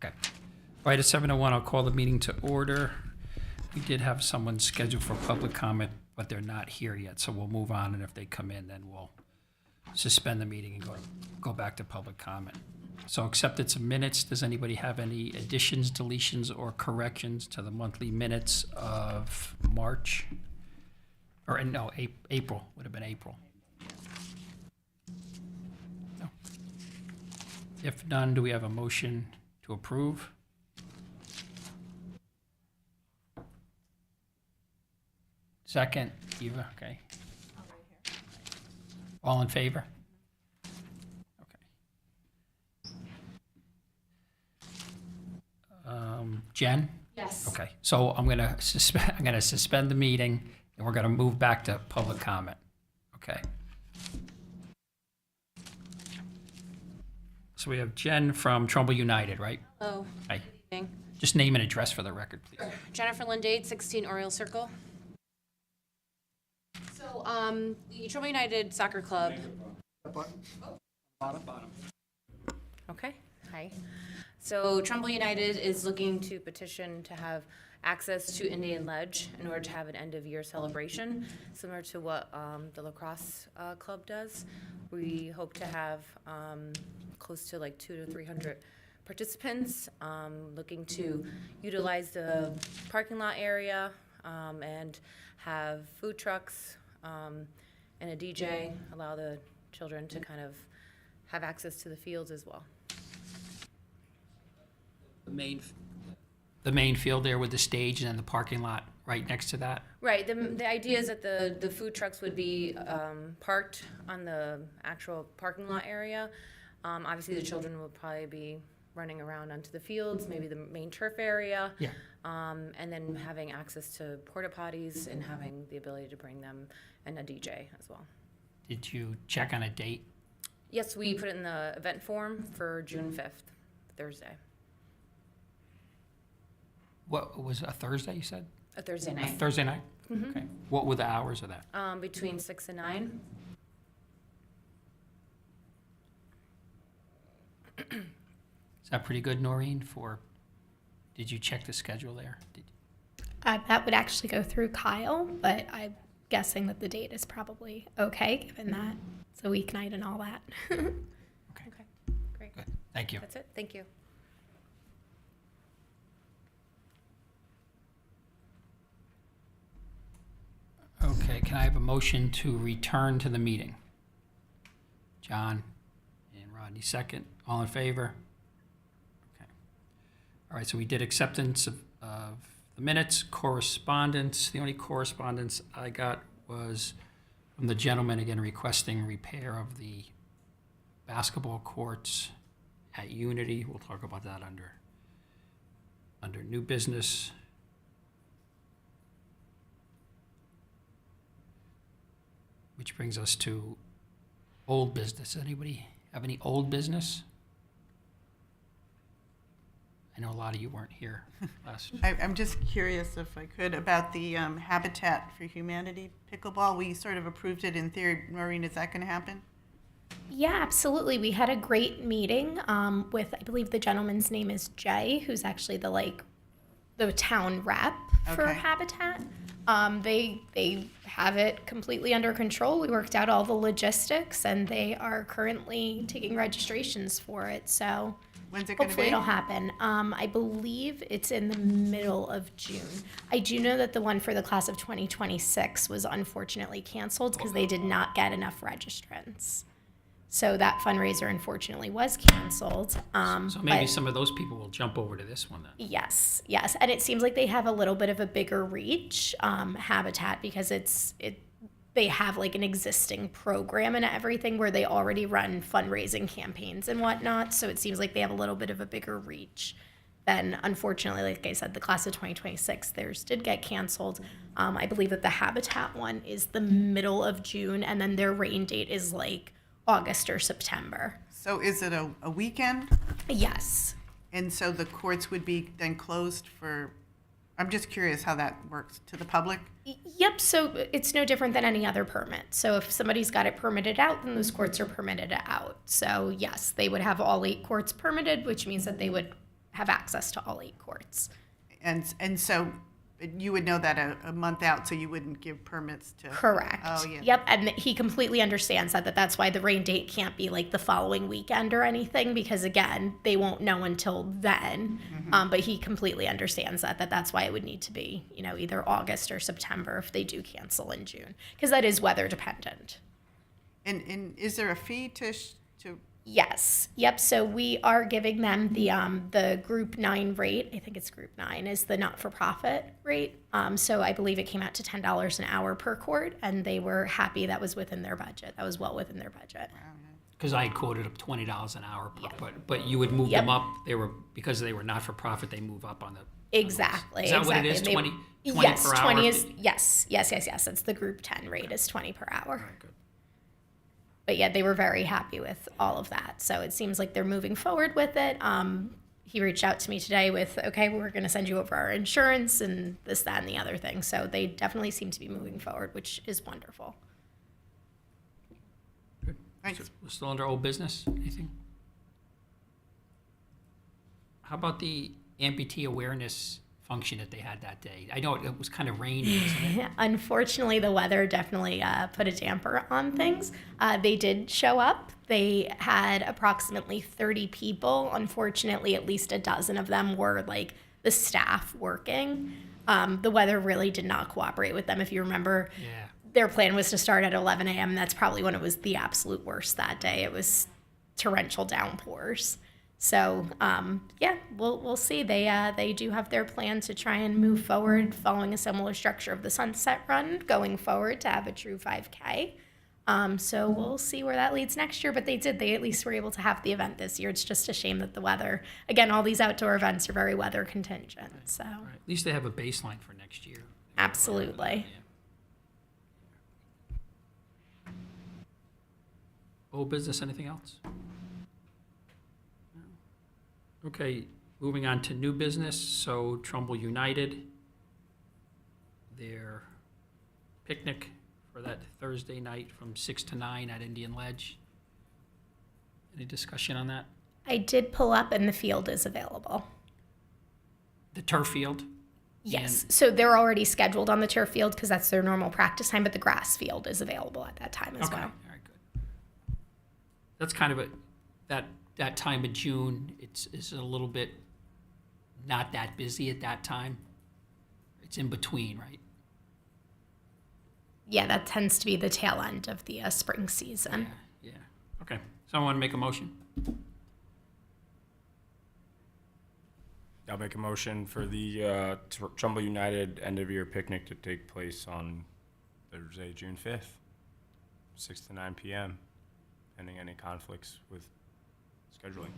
Okay. All right, at 7:01, I'll call the meeting to order. We did have someone scheduled for public comment, but they're not here yet, so we'll move on, and if they come in, then we'll suspend the meeting and go back to public comment. So acceptance of minutes. Does anybody have any additions, deletions, or corrections to the monthly minutes of March? Or no, April, would have been April. No. If none, do we have a motion to approve? Second, Eva, okay. All in favor? Okay. Jen? Yes. Okay, so I'm gonna suspend the meeting, and we're gonna move back to public comment. Okay. So we have Jen from Trumbull United, right? Hello. Hi. Good evening. Just name and address for the record, please. Jennifer Lindade, 16 Oriole Circle. So, the Trumbull United Soccer Club. Okay, hi. So Trumbull United is looking to petition to have access to Indian Ledge in order to have an end-of-year celebration, similar to what the lacrosse club does. We hope to have close to like 200 to 300 participants, looking to utilize the parking lot area and have food trucks and a DJ, allow the children to kind of have access to the fields as well. The main field there with the stage and then the parking lot right next to that? Right, the idea is that the food trucks would be parked on the actual parking lot area. Obviously, the children will probably be running around onto the fields, maybe the main turf area. Yeah. And then having access to porta potties and having the ability to bring them and a DJ as well. Did you check on a date? Yes, we put it in the event form for June 5th, Thursday, What, was it a Thursday, you said? a Thursday A night, Thursday night? Okay. What were the hours of that? between 6 and 9. Is that pretty good, Noreen, did you check the schedule there? That would actually go through Kyle, but I'm guessing that the date is probably okay, given that it's a weeknight and all that. Okay, Okay, great. good. Thank you. That's it, thank you. Okay, can I have a motion to return to the meeting? John and Rodney, second. All in favor? Okay. All right, so we did acceptance of the minutes, correspondence. The only correspondence I got was from the gentleman, again, requesting repair of the basketball courts at Unity. We'll talk about that under new business. Which brings us to old business. Anybody have any old business? I know a lot of you weren't here last. I'm just curious, if I could, about the Habitat for Humanity pickleball. We sort of approved it in theory. Maureen, is that going to happen? Yeah, absolutely. We had a great meeting with, I believe the gentleman's name is Jay, who's actually the town rep for Okay. Habitat. They have it completely under control. We worked out all the logistics, and they are currently taking registrations for it. So When's it going to hopefully be? it'll happen. I believe it's in the middle of June. I do know that the one for the class of 2026 was unfortunately canceled because they did not get enough registrants. So that fundraiser unfortunately was canceled. So maybe but some of those people will jump over to this one then. yes, and it seems like they have a little bit of a bigger reach, Habitat, because they have like an existing program and everything where they already run fundraising campaigns and whatnot. So it seems like they have a little bit of a bigger reach. Then, unfortunately, like I said, the class of 2026, theirs did get canceled. I believe that the Habitat one is the middle of June, and then their rain date is like August or September. So is it a weekend? Yes. And so the courts would be then closed for, I'm just curious how that works to the public. Yep, so it's no different than any other permit. So if somebody's got it permitted out, then those courts are permitted out. So yes, they would have all 8 courts permitted, which means that they would have access to all 8 courts. And so you would know that a month out, so you wouldn't give permits to. Correct. Oh, yeah. Yep, and he completely understands that that's why the rain date can't be like the following weekend or anything, because again, they won't know until then. But he completely understands that that's why it would need to be, either August or September if they do cancel in June, because that is weather dependent. And is there a fee to Yes. Yep. So we are giving them the Group 9 rate. I think it's Group 9 is the not-for-profit rate. So I believe it came out to $10 an hour per court, and they were happy that was within their budget. That was well within their budget. Because I had quoted up $20 an hour, but you would move Yep. them up. Because they were not-for-profit, they move up on the. Exactly. Is that what it exactly. is, 20 yes, per hour? 20 is, yes. It's the Group 10 rate is 20 per hour. All right, good. But yeah, they were very happy with all of that. So it seems like they're moving forward with it. He reached out to me today with, okay, we're going to send you over our insurance and this, that, and the other thing. So they definitely seem to be moving forward, which is wonderful. Good. Thanks. So we're still under old business? Anything? How about the amputee awareness function that they had that day? I know it was kind of rainy, wasn't it? Unfortunately, the weather definitely put a damper on things. They did show up. They had approximately 30 people. Unfortunately, at least a dozen of them were like the staff working. The weather really did not cooperate with them. If you remember, Yeah. their plan was to start at 11 a.m. That's probably when it was the absolute worst that day. It was torrential downpours. So yeah, we'll see. They do have their plan to try and move forward, following a similar structure of the Sunset Run, going forward to have a true 5K. So we'll see where that leads next year. But they at least were able to have the event this year. It's just a shame that the weather. Again, all these outdoor events are very weather contingent. So All right. At least they have a baseline for next year. absolutely. Yeah. Old business, anything else? No. Okay, moving on to new business. So Trumbull United, their picnic for that Thursday night from 6 to 9 at Indian Ledge. Any discussion on that? I did pull up, and the field is available. The turf field? Yes, so they're already scheduled on the turf field because that's their normal practice time, but the grass field is available at that time as Okay, all well. right, good. That's kind of that time of June, it's a little bit not that busy at that time. It's in between, right? Yeah, that tends to be the tail end of the spring season. Yeah. Okay, someone want to make a motion? I'll make a motion for the Trumbull United end-of-year picnic to take place on Thursday, June 5th, 6 to 9 p.m., pending any conflicts with scheduling.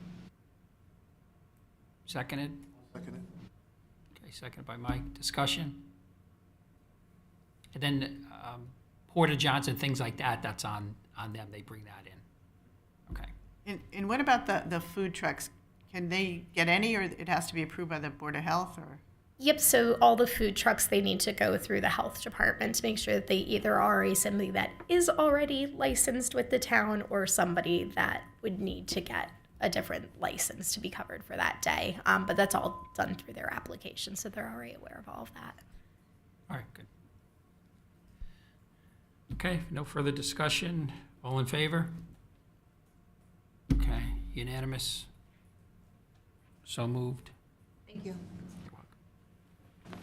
Seconded? Second it. Okay, seconded by Mike. Discussion? And then Porta Johns and things like that, that's on them. They bring that in. Okay. And what about the food trucks? Can they get any, or it has to be approved by the Board of Health, or? Yep, so all the food trucks, they need to go through the health department to make sure that they either are somebody that is already licensed with the town or somebody that would need to get a different license to be covered for that day. But that's all done through their application, so they're already aware of all of that. All right, good. Okay, no further discussion. All in favor? Okay, unanimous. So moved. Thank you. You're welcome.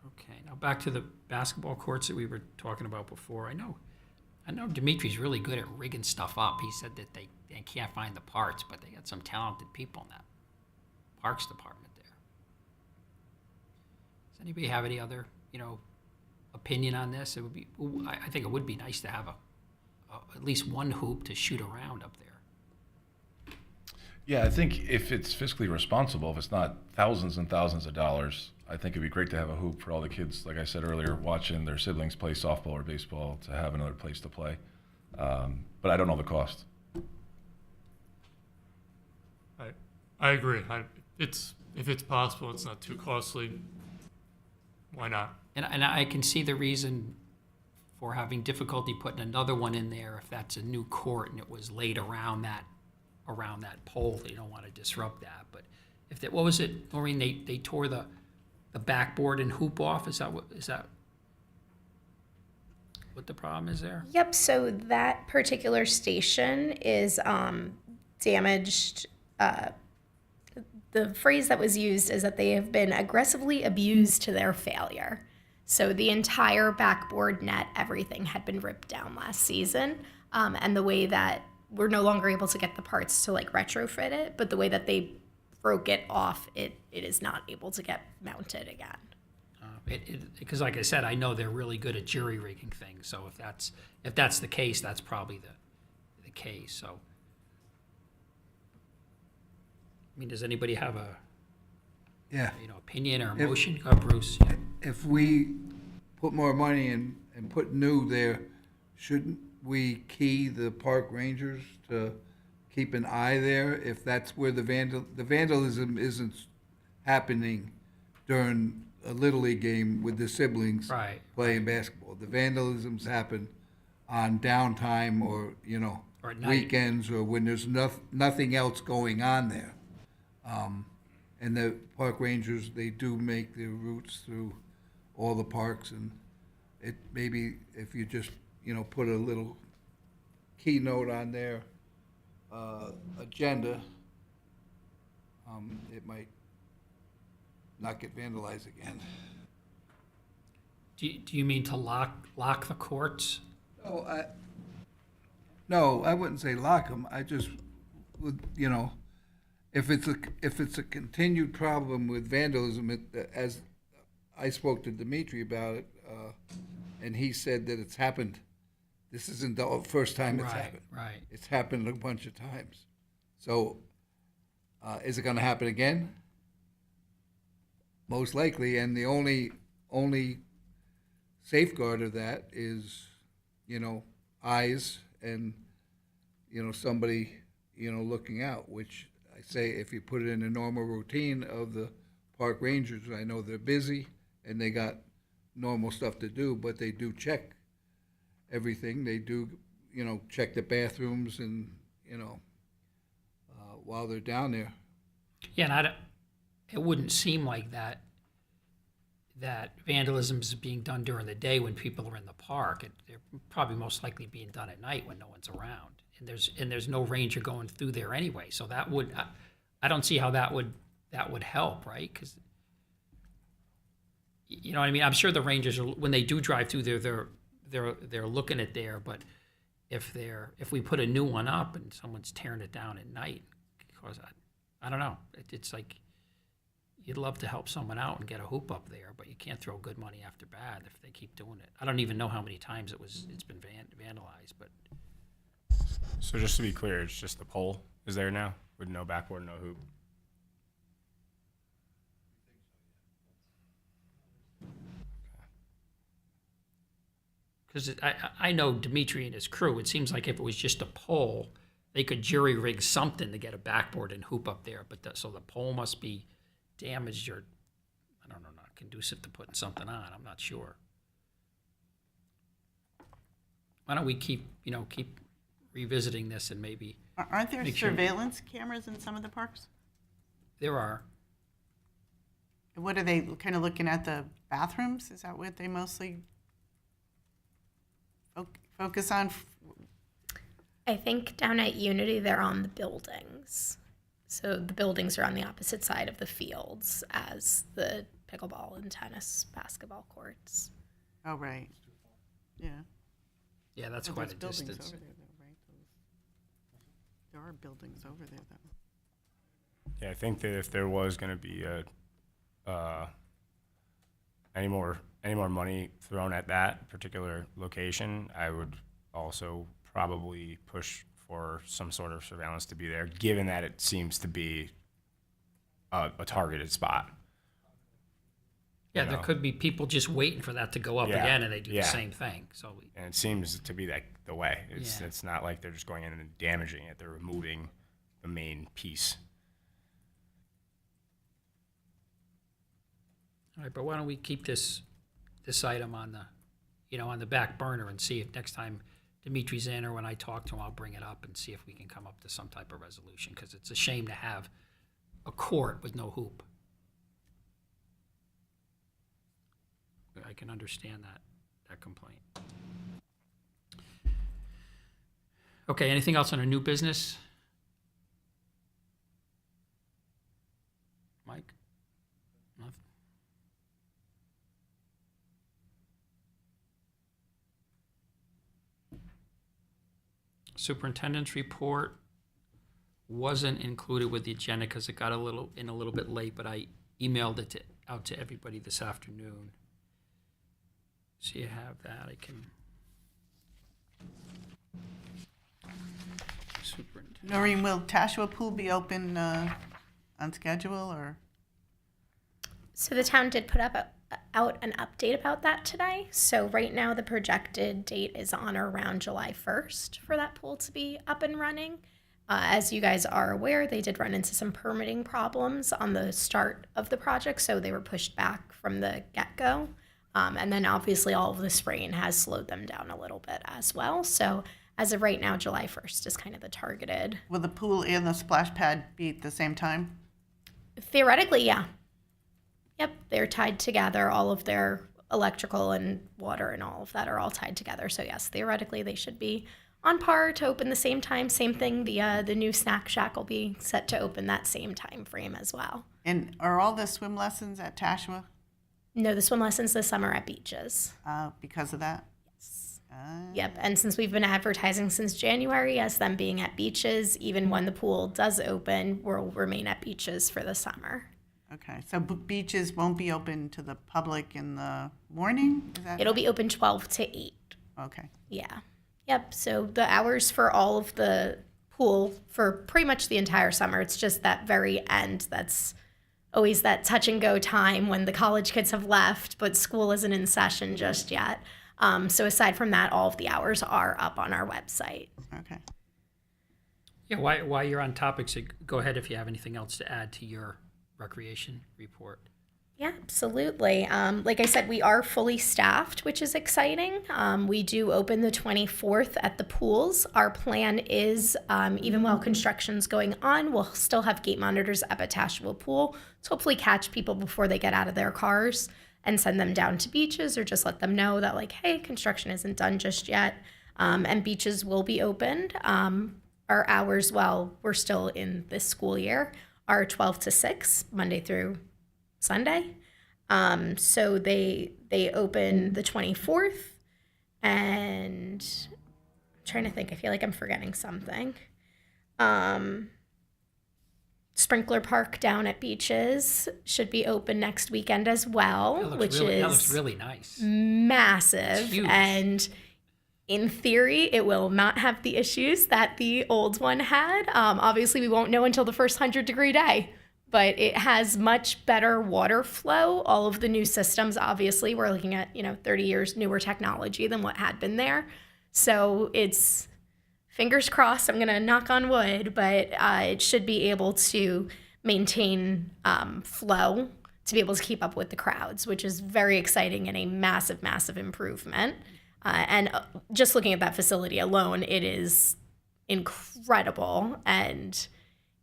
Okay, now back to the basketball courts that we were talking about before. I know Dimitri's really good at rigging stuff up. He said that they can't find the parts, but they got some talented people in that parks department there. Does anybody have any other, opinion on this? It would be, I think it would be nice to have at least one hoop to shoot around up there. Yeah, I think if it's fiscally responsible, if it's not thousands and thousands of dollars, I think it'd be great to have a hoop for all the kids, like I said earlier, watching their siblings play softball or baseball, to have another place to play. But I don't know the cost. I agree. If it's possible, it's not too costly. Why not? And I can see the reason for having difficulty putting another one in there if that's a new court and it was laid around that around that pole. They don't want to disrupt that. But if that, what was it, Maureen? They tore the backboard and hoop off. Is that what the problem is there? Yep, so that particular station is damaged. The phrase that was used is that they have been aggressively abused to their failure. So the entire backboard net, everything had been ripped down last season. And the way that we're no longer able to get the parts to like retrofit it, but the way that they broke it off, it is not able to get mounted again. Because like I said, I know they're really good at jury rigging things. So if that's the case, that's probably the case. So, I mean, does anybody have a Yeah, opinion or If- emotion? Bruce. Yeah. if we put more money in and put new there, shouldn't we key the park rangers to keep an eye there? If that's where the vandalism isn't happening during a Little League game with the siblings Right. playing basketball. The vandalisms happen on downtime or, Or at night. weekends or when there's nothing else going on there. And the park rangers, they do make their routes through all the parks, and it maybe if you just, put a little keynote on their agenda, it might not get vandalized again. Do you mean to lock the courts? No, I wouldn't say lock them. I just would, if it's a continued problem with vandalism, as I spoke to Dimitri about it, and he said that it's happened. This isn't the first time it's happened. Right. It's happened a bunch of times. So, is it going to happen again? Most likely, and the only safeguard of that is, eyes and, somebody, looking out, which I say if you put it in a normal routine of the park rangers, I know they're busy and they got normal stuff to do, but they do check everything. They do, check the bathrooms and, while they're down there. Yeah, and it wouldn't seem like that vandalism is being done during the day when people are in the park. They're probably most likely being done at night when no one's around. And there's no ranger going through there anyway. So that would, I don't see how that would help, right? Because, you know what I mean? I'm sure the rangers, when they do drive through there, they're looking at there. But if we put a new one up and someone's tearing it down at night, because I don't know. It's like you'd love to help someone out and get a hoop up there, but you can't throw good money after bad if they keep doing it. I don't even know how many times it's been vandalized, but So just to be clear, it's just the pole is there now with no backboard, no hoop. because I know Dimitri and his crew, it seems like if it was just a pole, they could jury rig something to get a backboard and hoop up there. But so the pole must be damaged or, I don't know, not conducive to putting something on. I'm not sure. Why don't we keep revisiting this and maybe Aren't there Make sure- surveillance cameras in some of the parks? there are. What are they kind of looking at, the bathrooms? Is that what they mostly focus on? I think down at Unity, they're on the buildings. So the buildings are on the opposite side of the fields as the pickleball and tennis basketball courts. Oh, right. Yeah. Yeah, that's Oh, quite there's a buildings distance. over there, though, right? There are buildings over there, though. Yeah, I think that if there was going to be any more money thrown at that particular location, I would also probably push for some sort of surveillance to be there, given that it seems to be a targeted spot. Yeah, you there know. could be people just waiting for that to go up Yeah, again, and they do yeah. the same thing. So And it seems to be that the way. Yeah. It's not like they're just going in and damaging it. They're removing the main piece. all right, but why don't we keep this item on the, on the back burner and see if next time Dimitri Zander, when I talk to him, I'll bring it up and see if we can come up to some type of resolution, because it's a shame to have a court with no hoop. I can understand that complaint. Okay, anything else on a new business? Mike? Nothing? Superintendent's report wasn't included with the agenda because it got a little bit late, but I emailed it out to everybody this afternoon. So you have that, I can. Superintendent. Noreen, will Tashua Pool be open on schedule, or? So the town did put out an update about that today. So right now the projected date is on or around July 1st for that pool to be up and running. As you guys are aware, they did run into some permitting problems on the start of the project, so they were pushed back from the get-go. And then obviously all of this rain has slowed them down a little bit as well. So as of right now, July 1st is kind of the targeted. Will the pool and the splash pad be at the same time? Theoretically, yeah. Yep, they're tied together. All of their electrical and water and all of that are all tied together. So yes, theoretically they should be on par to open the same time. Same thing, the new snack shack will be set to open that same time frame as well. And are all the swim lessons at Tashua No, the swim lessons this summer at beaches. because of that? Yep, and since we've been advertising since January as them being at beaches, even when the pool does open, we'll remain at beaches for the summer. Okay, so beaches won't be open to the public in the morning? Is that? It'll be open 12 to 8. Okay. Yeah. Yep, so the hours for all of the pool for pretty much the entire summer, it's just that very end that's always that touch and go time when the college kids have left, but school isn't in session just yet. So aside from that, all of the hours are up on our website. Okay. Yeah, while you're on topics, go ahead if you have anything else to add to your recreation report. Yeah, absolutely. Like I said, we are fully staffed, which is exciting. We do open the 24th at the pools. Our plan is, even while construction's going on, we'll still have gate monitors at Tashua Pool to hopefully catch people before they get out of their cars and send them down to beaches, or just let them know that, like, hey, construction isn't done just yet. And beaches will be opened. Our hours, while we're still in this school year, are 12 to 6, Monday through Sunday. So they open the 24th, and I'm trying to think, I feel like I'm forgetting something. Sprinkler Park down at Beaches should be open next weekend as well, That is looks really nice. massive. It's huge. And in theory, it will not have the issues that the old one had. Obviously, we won't know until the first 100-degree day, but it has much better water flow. All of the new systems, obviously, we're looking at 30 years newer technology than what had been there. So it's, fingers crossed, I'm going to knock on wood, but it should be able to maintain flow to be able to keep up with the crowds, which is very exciting and a massive, massive improvement. And just looking at that facility alone, it is incredible. And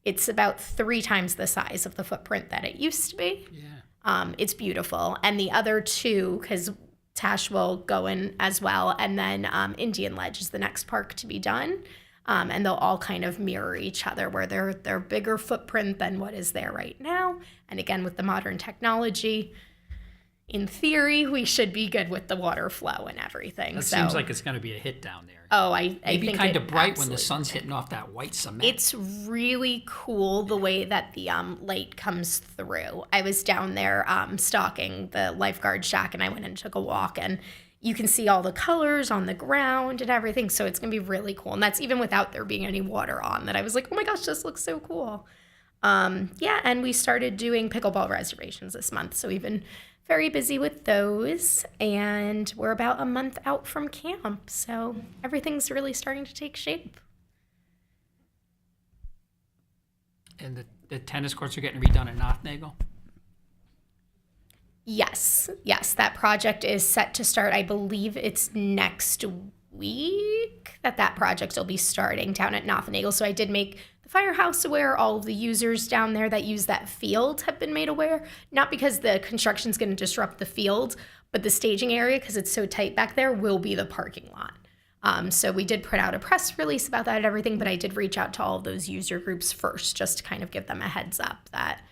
it's about 3 times the size of the footprint that it used to be. Yeah. It's beautiful. And the other 2, because Tash will go in as well, and then Indian Ledge is the next park to be done. And they'll all kind of mirror each other, where they're bigger footprint than what is there right now. And again, with the modern technology, in theory, we should be good with the water flow and everything. That So, seems like it's going to be a hit down there. oh, I Maybe think kind it of bright when the absolutely- sun's hitting off that white cement. It's really cool the way that the light comes through. I was down there stalking the lifeguard shack, and I went and took a walk, and you can see all the colors on the ground and everything. So it's going to be really cool. And that's even without there being any water on, that I was like, oh my gosh, this looks so cool. Yeah, and we started doing pickleball reservations this month. So we've been very busy with those, and we're about a month out from camp. So everything's really starting to take shape. And the tennis courts are getting redone at Nothnagel? Yes, that project is set to start. I believe it's next week that project will be starting down at Nothinagel. So I did make the firehouse aware. All of the users down there that use that field have been made aware, not because the construction's going to disrupt the field, but the staging area, because it's so tight back there, will be the parking lot. So we did put out a press release about that and everything, but I did reach out to all of those user groups first, just to kind of give them a heads up that,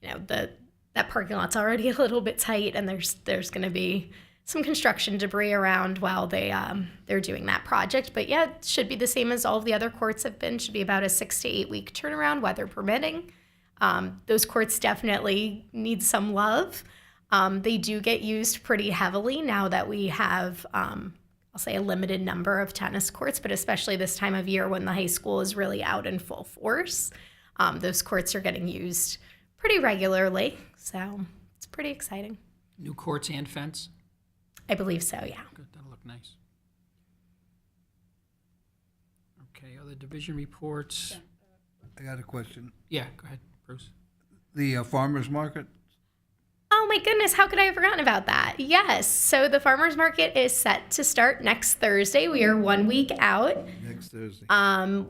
you know, that parking lot's already a little bit tight, and there's going to be some construction debris around while they're doing that project. But yeah, it should be the same as all of the other courts have been. Should be about a 6 to 8 week turnaround, weather permitting. Those courts definitely need some love. They do get used pretty heavily now that we have, I'll say, a limited number of tennis courts, but especially this time of year when the high school is really out in full force, those courts are getting used pretty regularly. So it's pretty exciting. New courts and fence? I believe so, yeah. Good, that'll look nice. Okay, other division reports? I got a question. Yeah, go ahead, Bruce. The farmer's market, Oh my goodness, how could I have forgotten about that? Yes, so the farmers market is set to start next Thursday. We are 1 week out. next Thursday.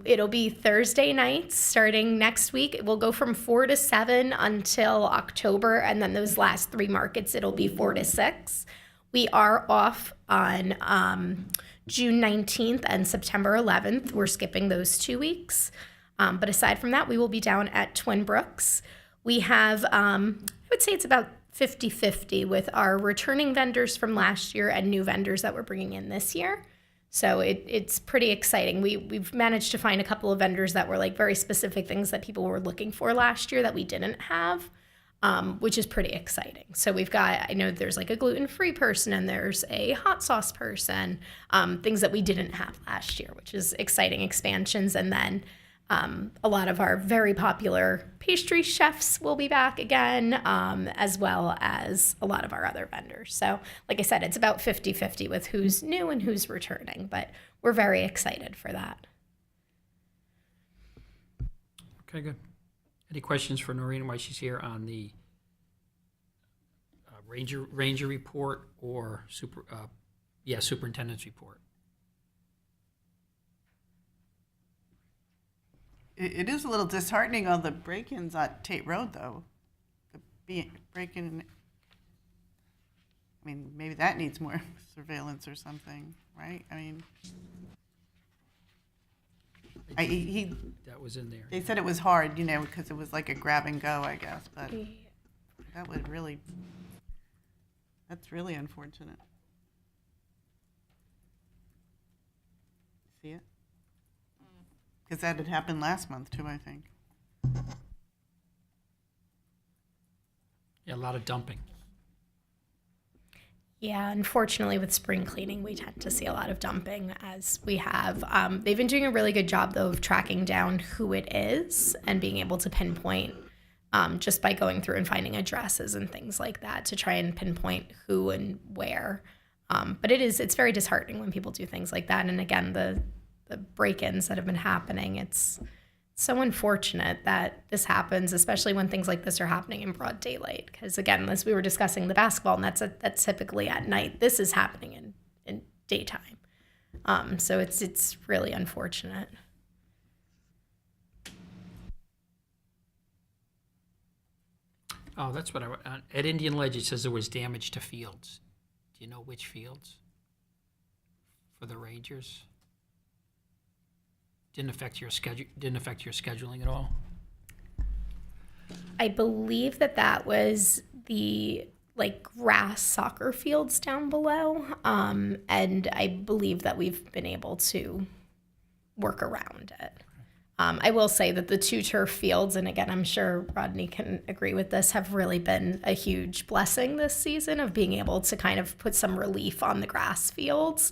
It'll be Thursday nights starting next week. It will go from 4 to 7 until October, and then those last 3 markets, it'll be 4 to 6. We are off on June 19th and September 11th. We're skipping those 2 weeks. But aside from that, we will be down at Twin Brooks. We have, I would say it's about 50-50 with our returning vendors from last year and new vendors that we're bringing in this year. So it's pretty exciting. We've managed to find a couple of vendors that were like very specific things that people were looking for last year that we didn't have, which is pretty exciting. So we've got, I know there's like a gluten-free person and there's a hot sauce person, things that we didn't have last year, which is exciting expansions. And then a lot of our very popular pastry chefs will be back again, as well as a lot of our other vendors. So like I said, it's about 50-50 with who's new and who's returning, but we're very excited for that. Okay, good. Any questions for Noreen while she's here on the ranger report or superintendent's report? It is a little disheartening, all the break-ins at Tate Road, though. The break-in, I mean, maybe that needs more surveillance or something, right? I mean, That was in there. they said it was hard, you know, because it was like a grab and go, I guess, but that would really, that's really unfortunate. See it? Because that had happened last month too, I think. Yeah, a lot of dumping. Yeah, unfortunately with spring cleaning, we tend to see a lot of dumping as we have. They've been doing a really good job though of tracking down who it is and being able to pinpoint just by going through and finding addresses and things like that to try and pinpoint who and where. But it's very disheartening when people do things like that. And again, the break-ins that have been happening, it's so unfortunate that this happens, especially when things like this are happening in broad daylight. Because again, as we were discussing the basketball, and that's typically at night. This is happening in daytime. So it's really unfortunate. Oh, that's what at Indian Ledge, it says there was damage to fields. Do you know which fields? For the Rangers? Didn't affect your scheduling at all? I believe that was the grass soccer fields down below. And I believe that we've been able to work around it. I will say that the 2 turf fields, and again, I'm sure Rodney can agree with this, have really been a huge blessing this season of being able to kind of put some relief on the grass fields.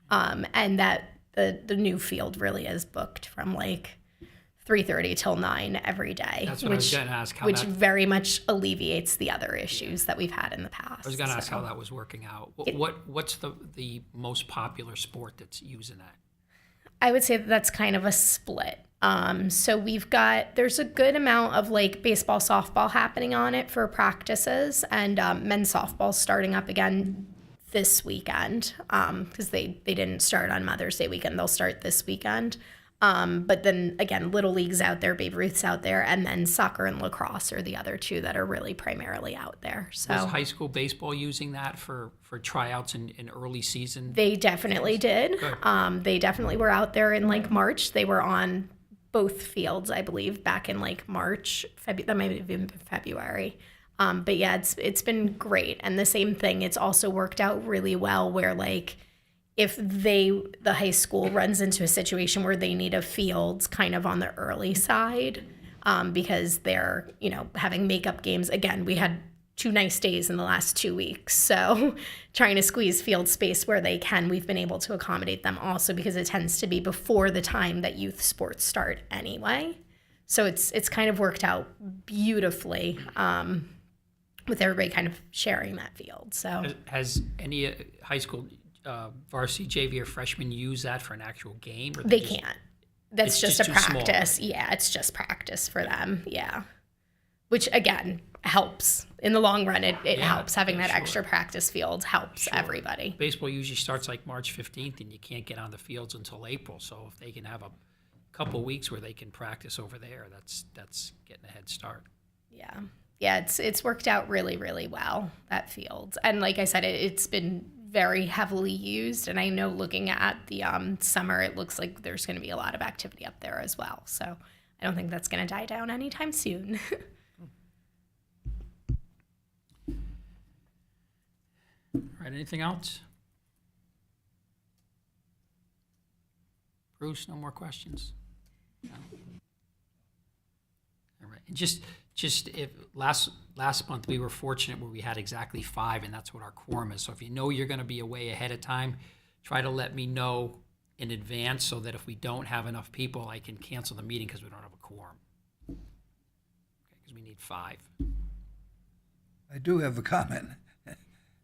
And that the new field really is booked from 3:30 till 9 every day. That's what I was going to ask. Which very much alleviates the other issues that we've had in the past. I was going to ask how that was working out. What's the most popular sport that's using that? I would say that's kind of a split. So there's a good amount of baseball, softball happening on it for practices, and men's softball starting up again this weekend because they didn't start on Mother's Day weekend. They'll start this weekend. But then again, Little League's out there, Babe Ruth's out there, and then soccer and lacrosse are the other two that are really primarily out there. So Was high school baseball using that for tryouts in early season? they definitely did. Good. They definitely were out there in like March. They were on both fields, I believe, back in like March. That might have been February. But yeah, it's been great. And the same thing, it's also worked out really well where like if the high school runs into a situation where they need a field kind of on the early side, because they're, having makeup games. Again, we had 2 nice days in the last 2 weeks. So trying to squeeze field space where they can, we've been able to accommodate them also because it tends to be before the time that youth sports start anyway. So it's kind of worked out beautifully, with everybody kind of sharing that field. So Has any high school varsity JV or freshman used that for an actual game? Or they just- can't. That's it's just just a too small. practice. Yeah, it's just practice for them. Yeah. Which again helps in the long run. It Yeah, helps having yeah, that sure. extra practice field helps everybody. Baseball usually starts like March 15th, and you can't get on the fields until April. So if they can have a couple weeks where they can practice over there, that's getting a head start. Yeah. Yeah, it's worked out really, really well, that field. And like I said, it's been very heavily used. And I know looking at the summer, it looks like there's going to be a lot of activity up there as well. So I don't think that's going to die down anytime soon. All right, anything else? Bruce, no more questions? No? All right, and just if last month we were fortunate where we had exactly 5, and that's what our quorum is. So if you know you're going to be away ahead of time, try to let me know in advance so that if we don't have enough people, I can cancel the meeting because we don't have a quorum. Okay, because we need 5. I do have a comment,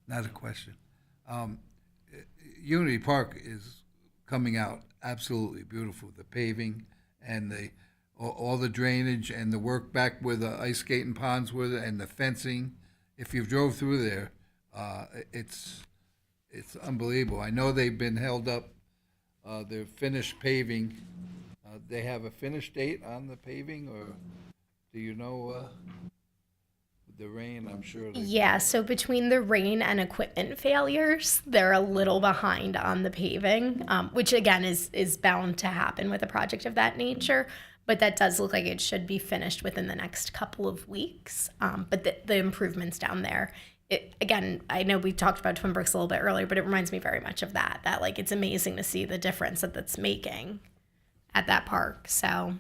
not a question. Unity Park is coming out absolutely beautiful. The paving and all the drainage and the work back where the ice skating ponds were and the fencing. If you drove through there, it's unbelievable. I know they've been held up. They're finished paving. They have a finished date on the paving, or do you know? The rain, I'm sure. Yeah, so between the rain and equipment failures, they're a little behind on the paving, which again is bound to happen with a project of that nature. But that does look like it should be finished within the next couple of weeks. But the improvements down there, again, I know we talked about Twin Brooks a little bit earlier, but it reminds me very much of that like it's amazing to see the difference that's making at that park. So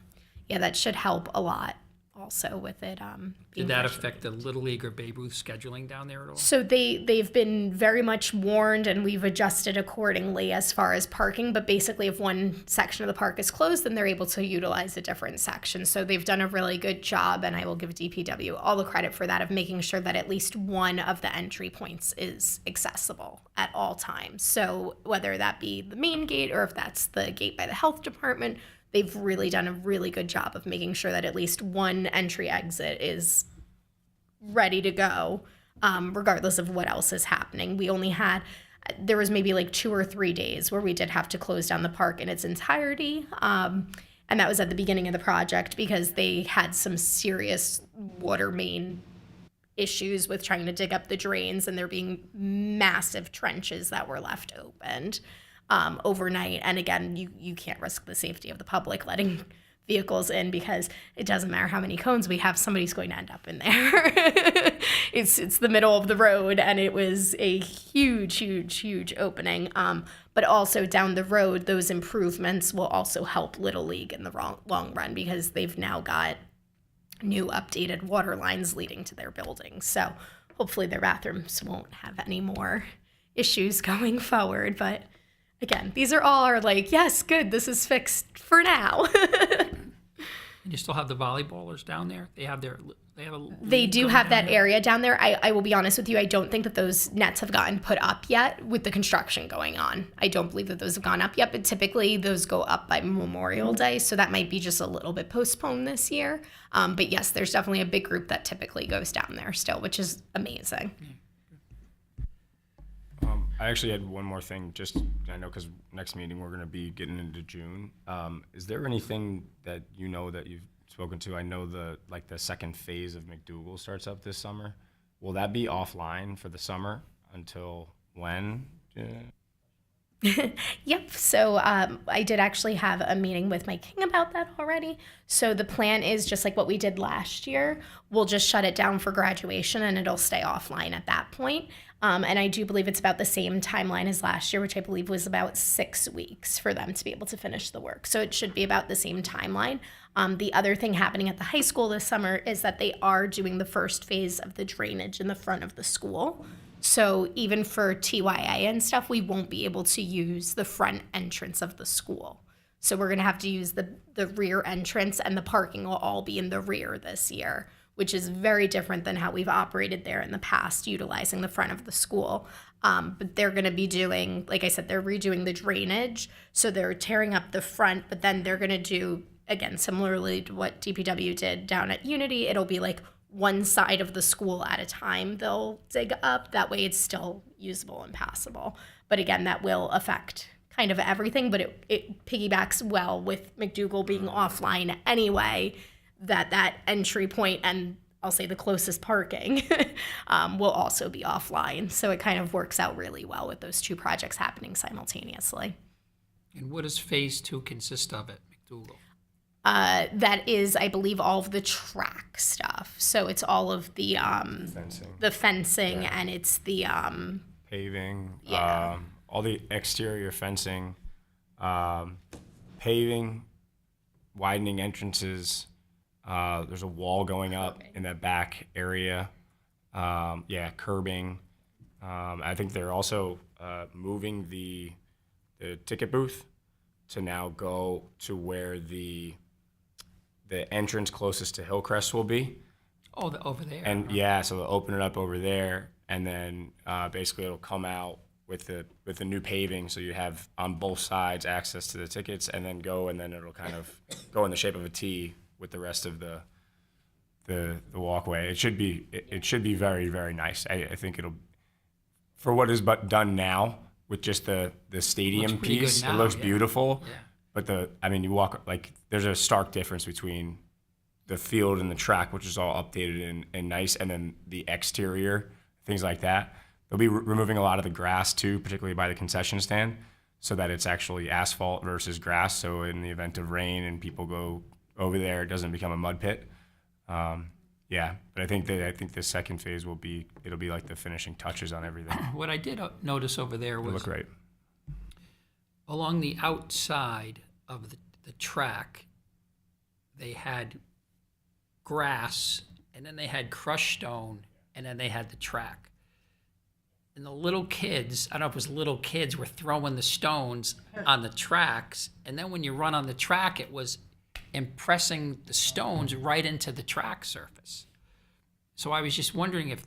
yeah, that should help a lot also with it. Did that affect the Little League or Babe Ruth scheduling down there at all? So they've been very much warned, and we've adjusted accordingly as far as parking. But basically, if one section of the park is closed, then they're able to utilize a different section. So they've done a really good job, and I will give DPW all the credit for that, of making sure that at least one of the entry points is accessible at all times. So whether that be the main gate or if that's the gate by the health department, they've really done a really good job of making sure that at least one entry exit is ready to go, regardless of what else is happening. There was maybe like 2 or 3 days where we did have to close down the park in its entirety. And that was at the beginning of the project because they had some serious water main issues with trying to dig up the drains, and there being massive trenches that were left opened overnight. And again, you can't risk the safety of the public letting vehicles in because it doesn't matter how many cones we have, somebody's going to end up in there. It's the middle of the road, and it was a huge opening. But also down the road, those improvements will also help Little League in the long run because they've now got new updated water lines leading to their buildings. So hopefully their bathrooms won't have any more issues going forward. But again, these are all our yes, good, this is fixed for now. And you still have the volleyballers down there? They do They have that area down there. I will be honest with you, I don't think that those nets have gotten put up yet with the construction going on. I don't believe that those have gone up yet, but typically those go up by Memorial Day, so that might be just a little bit postponed this year. But yes, there's definitely a big group that typically goes down there still, which is amazing. I actually had one more thing, just, I know, because next meeting, we're gonna be getting into June. Is there anything that you know that you've spoken to? I know the second phase of McDougal starts up this summer. Will that be offline for the summer until when? Yep. So I did actually have a meeting with Mike King about that already. So the plan is just like what we did last year. We'll just shut it down for graduation and it'll stay offline at that point. And I do believe it's about the same timeline as last year, which I believe was about 6 weeks for them to be able to finish the work. So it should be about the same timeline. The other thing happening at the high school this summer is that they are doing the first phase of the drainage in the front of the school. So even for TYA and stuff, we won't be able to use the front entrance of the school. So we're going to have to use the rear entrance, and the parking will all be in the rear this year, which is very different than how we've operated there in the past, utilizing the front of the school. But they're going to be doing, like I said, they're redoing the drainage. So they're tearing up the front, but then they're going to do, again, similarly to what DPW did down at Unity, it'll be like one side of the school at a time they'll dig up. That way it's still usable and passable. But again, that will affect kind of everything, but it piggybacks well with McDougal being offline anyway, that entry point and I'll say the closest parking will also be offline. So it kind of works out really well with those two projects happening simultaneously. And what does phase 2 consist of at McDougal? That is, I believe, all of the track stuff. So it's all of the fencing, and it's the Paving, Yeah. all the exterior fencing, paving, widening entrances. There's a wall going up in that back area. Curbing. I think they're also moving the ticket booth to now go to where the entrance closest to Hillcrest will be. Oh, over there. And so they'll open it up over there, and then basically it'll come out with the new paving, so you have on both sides access to the tickets, and then it'll kind of go in the shape of a T with the rest of the walkway. It should be very, very nice. I think it'll, for what is done now with just the stadium pretty good piece, it now, looks yeah. beautiful. Yeah. But you walk, there's a stark difference between the field and the track, which is all updated and nice, and then the exterior, things like that. They'll be removing a lot of the grass too, particularly by the concession stand, so that it's actually asphalt versus grass. So in the event of rain and people go over there, it doesn't become a mud pit. But I think the second phase it'll be like the finishing touches on everything. What I did notice over there It'll was look great. along the outside of the track, they had grass, and then they had crushed stone, and then they had the track. And the little kids, I don't know if it was little kids, were throwing the stones on the tracks, and then when you run on the track, it was impressing the stones right into the track surface. So I was just wondering if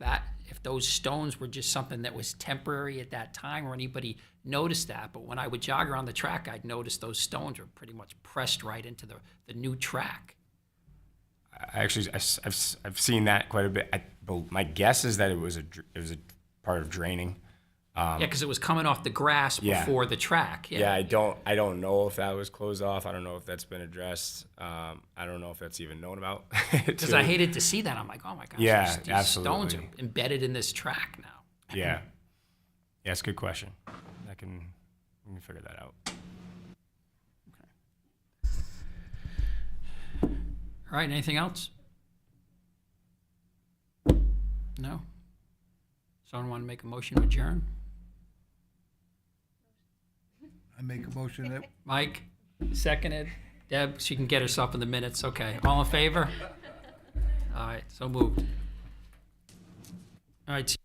those stones were just something that was temporary at that time, or anybody noticed that. But when I would jog around the track, I'd notice those stones were pretty much pressed right into the new track. I've seen that quite a bit. My guess is that it was a part of draining. Because it was coming off the grass Yeah. before the track. I don't know if that was closed off. I don't know if that's been addressed. I don't know if that's even known about. Because I hated to see that. I'm like, oh my gosh, Yeah, these stones are absolutely. embedded in this track now. Yeah, it's a good question. We can figure that out. All right, anything else? No? Someone want to make a motion to adjourn? I make a motion that Mike, seconded. Deb, she can get herself in the minutes. Okay, all in favor? All right, so moved. All right.